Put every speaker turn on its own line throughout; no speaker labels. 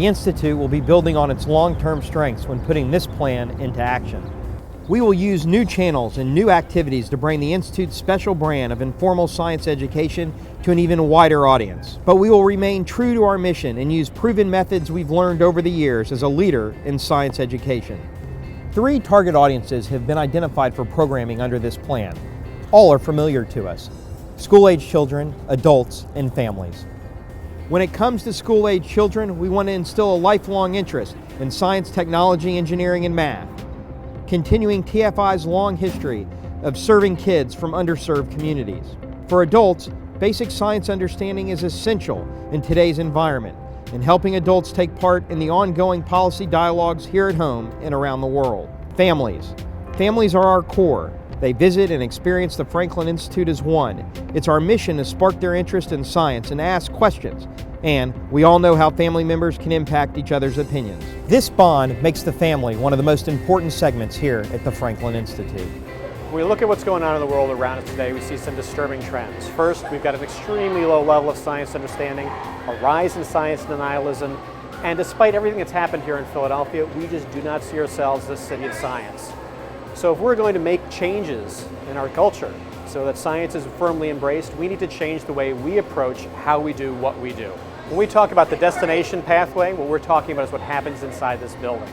The Institute will be building on its long-term strengths when putting this plan into action. We will use new channels and new activities to bring the Institute's special brand of informal science education to an even wider audience. But we will remain true to our mission and use proven methods we've learned over the years as a leader in science education. 3 target audiences have been identified for programming under this plan. All are familiar to us: school-age children, adults, and families. When it comes to school-age children, we want to instill a lifelong interest in science, technology, engineering, and math, continuing TFI's long history of serving kids from underserved communities. For adults, basic science understanding is essential in today's environment and helping adults take part in the ongoing policy dialogues here at home and around the world. Families. Families are our core. They visit and experience the Franklin Institute as one. It's our mission to spark their interest in science and ask questions. And we all know how family members can impact each other's opinions. This bond makes the family one of the most important segments here at the Franklin Institute.
When we look at what's going on in the world around us today, we see some disturbing trends. First, we've got an extremely low level of science understanding, a rise in science denialism, and despite everything that's happened here in Philadelphia, we just do not see ourselves as a city of science. So if we're going to make changes in our culture so that science is firmly embraced, we need to change the way we approach how we do what we do. When we talk about the destination pathway, what we're talking about is what happens inside this building.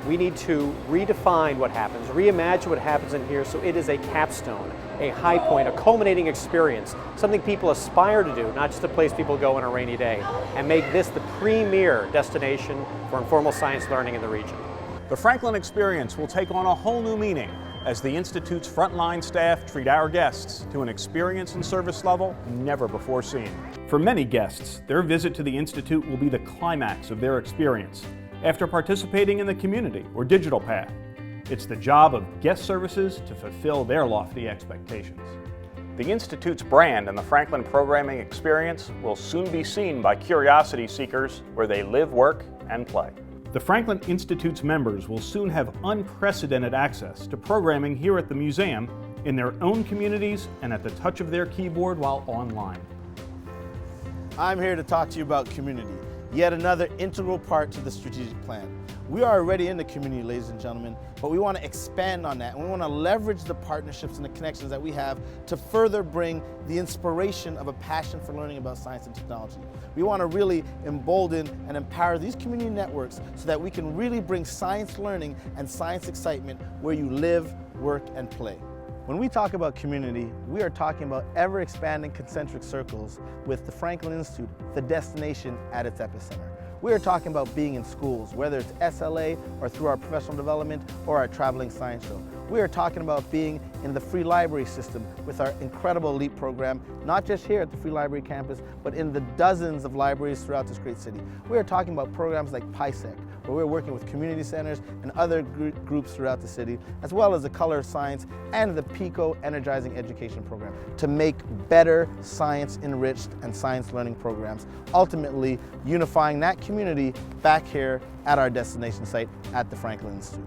We need to redefine what happens, reimagine what happens in here so it is a capstone, a high point, a culminating experience, something people aspire to do, not just a place people go on a rainy day, and make this the premier destination for informal science learning in the region.
The Franklin experience will take on a whole new meaning as the Institute's frontline staff treat our guests to an experience and service level never before seen. For many guests, their visit to the Institute will be the climax of their experience after participating in the community or digital path. It's the job of guest services to fulfill their lofty expectations. The Institute's brand and the Franklin programming experience will soon be seen by curiosity seekers where they live, work, and play. The Franklin Institute's members will soon have unprecedented access to programming here at the museum in their own communities and at the touch of their keyboard while online.
I'm here to talk to you about community, yet another integral part to the strategic plan. We are already in the community, ladies and gentlemen, but we want to expand on that. And we want to leverage the partnerships and the connections that we have to further bring the inspiration of a passion for learning about science and technology. We want to really embolden and empower these community networks so that we can really bring science learning and science excitement where you live, work, and play. When we talk about community, we are talking about ever-expanding concentric circles with the Franklin Institute, the destination at its epicenter. We are talking about being in schools, whether it's SLA or through our professional development or our traveling science show. We are talking about being in the free library system with our incredible LEAP program, not just here at the Free Library campus, but in the dozens of libraries throughout this great city. We are talking about programs like PISEC, where we're working with community centers and other groups throughout the city, as well as the Color of Science and the PICO Energizing Education Program to make better science-enriched and science learning programs, ultimately unifying that community back here at our destination site at the Franklin Institute.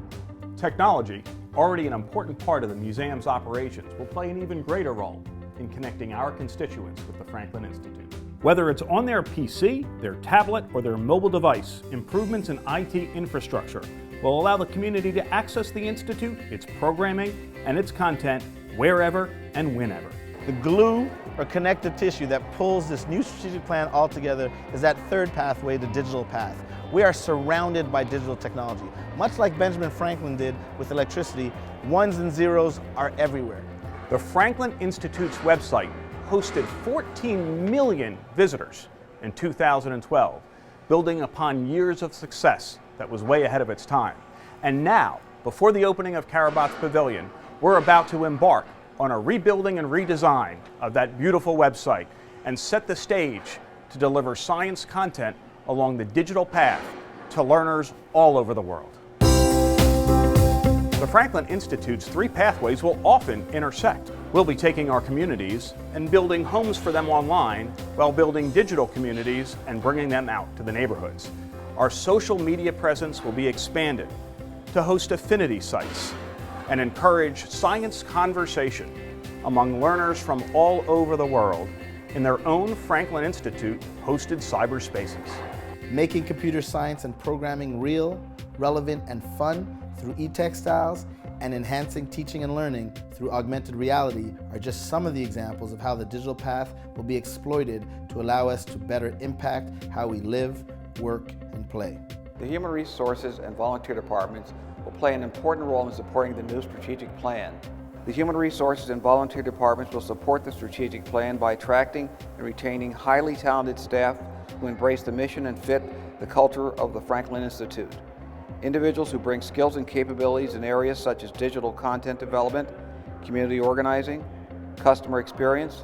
Technology, already an important part of the museum's operations, will play an even greater role in connecting our constituents with the Franklin Institute. Whether it's on their PC, their tablet, or their mobile device, improvements in IT infrastructure will allow the community to access the Institute, its programming, and its content wherever and whenever.
The glue or connective tissue that pulls this new strategic plan all together is that third pathway, the digital path. We are surrounded by digital technology. Much like Benjamin Franklin did with electricity, ones and zeros are everywhere.
The Franklin Institute's website hosted 14 million visitors in 2012, building upon years of success that was way ahead of its time. And now, before the opening of Karabat's Pavilion, we're about to embark on a rebuilding and redesign of that beautiful website and set the stage to deliver science content along the digital path to learners all over the world. The Franklin Institute's 3 pathways will often intersect. We'll be taking our communities and building homes for them online while building digital communities and bringing them out to the neighborhoods. Our social media presence will be expanded to host affinity sites and encourage science conversation among learners from all over the world in their own Franklin Institute hosted cyberspaces.
Making computer science and programming real, relevant, and fun through e-textiles, and enhancing teaching and learning through augmented reality are just some of the examples of how the digital path will be exploited to allow us to better impact how we live, work, and play.
The Human Resources and Volunteer Departments will play an important role in supporting the new strategic plan. The Human Resources and Volunteer Departments will support the strategic plan by attracting and retaining highly talented staff who embrace the mission and fit the culture of the Franklin Institute. Individuals who bring skills and capabilities in areas such as digital content development, community organizing, customer experience,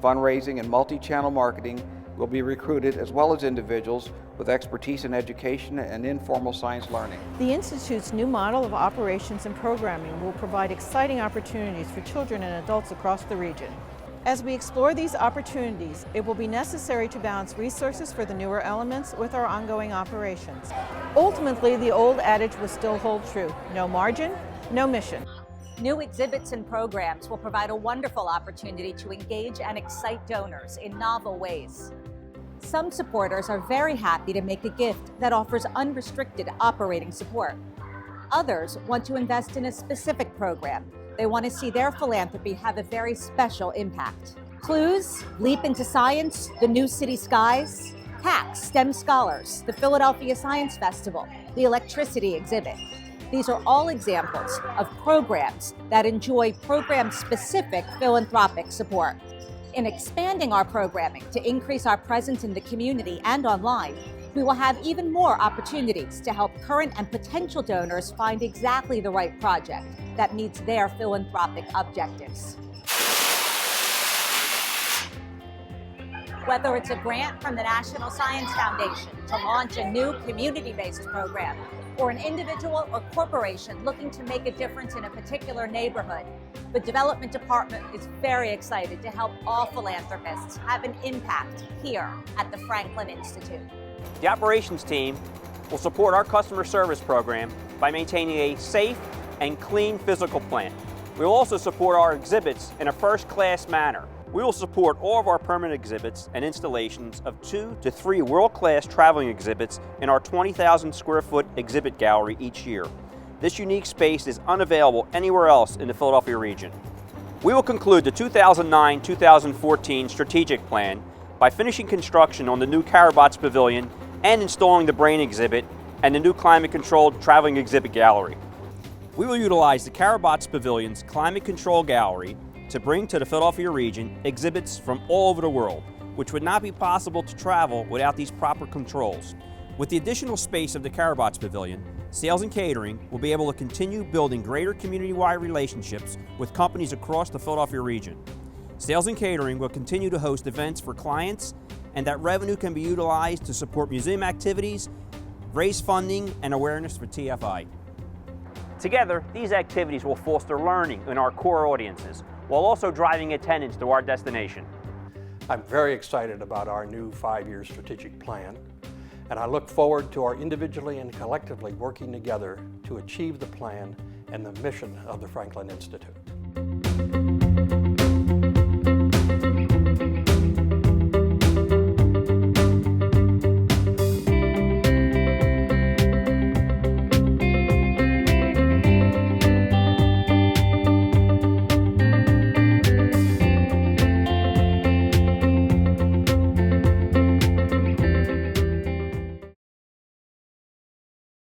fundraising, and multi-channel marketing will be recruited, as well as individuals with expertise in education and informal science learning.
The Institute's new model of operations and programming will provide exciting opportunities for children and adults across the region. As we explore these opportunities, it will be necessary to balance resources for the newer elements with our ongoing operations. Ultimately, the old adage will still hold true: no margin, no mission.
New exhibits and programs will provide a wonderful opportunity to engage and excite donors in novel ways. Some supporters are very happy to make a gift that offers unrestricted operating support. Others want to invest in a specific program. They want to see their philanthropy have a very special impact. Clues, Leap into Science, the New City Skies, HACS, STEM Scholars, the Philadelphia Science Festival, the Electricity Exhibit. These are all examples of programs that enjoy program-specific philanthropic support. In expanding our programming to increase our presence in the community and online, we will have even more opportunities to help current and potential donors find exactly the right project that meets their philanthropic objectives. Whether it's a grant from the National Science Foundation to launch a new community-based program, or an individual or corporation looking to make a difference in a particular neighborhood, the Development Department is very excited to help all philanthropists have an impact here at the Franklin Institute.
The operations team will support our customer service program by maintaining a safe and clean physical plant. We will also support our exhibits in a first-class manner. We will support all of our permanent exhibits and installations of 2 to 3 world-class traveling exhibits in our 20,000 square foot exhibit gallery each year. This unique space is unavailable anywhere else in the Philadelphia region. We will conclude the 2009-2014 strategic plan by finishing construction on the new Carabots Pavilion and installing the Brain exhibit and the new climate-controlled traveling exhibit gallery. We will utilize the Carabots Pavilion's climate control gallery to bring to the Philadelphia region exhibits from all over the world, which would not be possible to travel without these proper controls. With the additional space of the Carabots Pavilion, Sales and Catering will be able to continue building greater community-wide relationships with companies across the Philadelphia region. Sales and Catering will continue to host events for clients, and that revenue can be utilized to support museum activities, raise funding, and awareness for TFI.
Together, these activities will foster learning in our core audiences, while also driving attendance to our destination.
I'm very excited about our new 5-year strategic plan, and I look forward to our individually and collectively working together to achieve the plan and the mission of the Franklin Institute.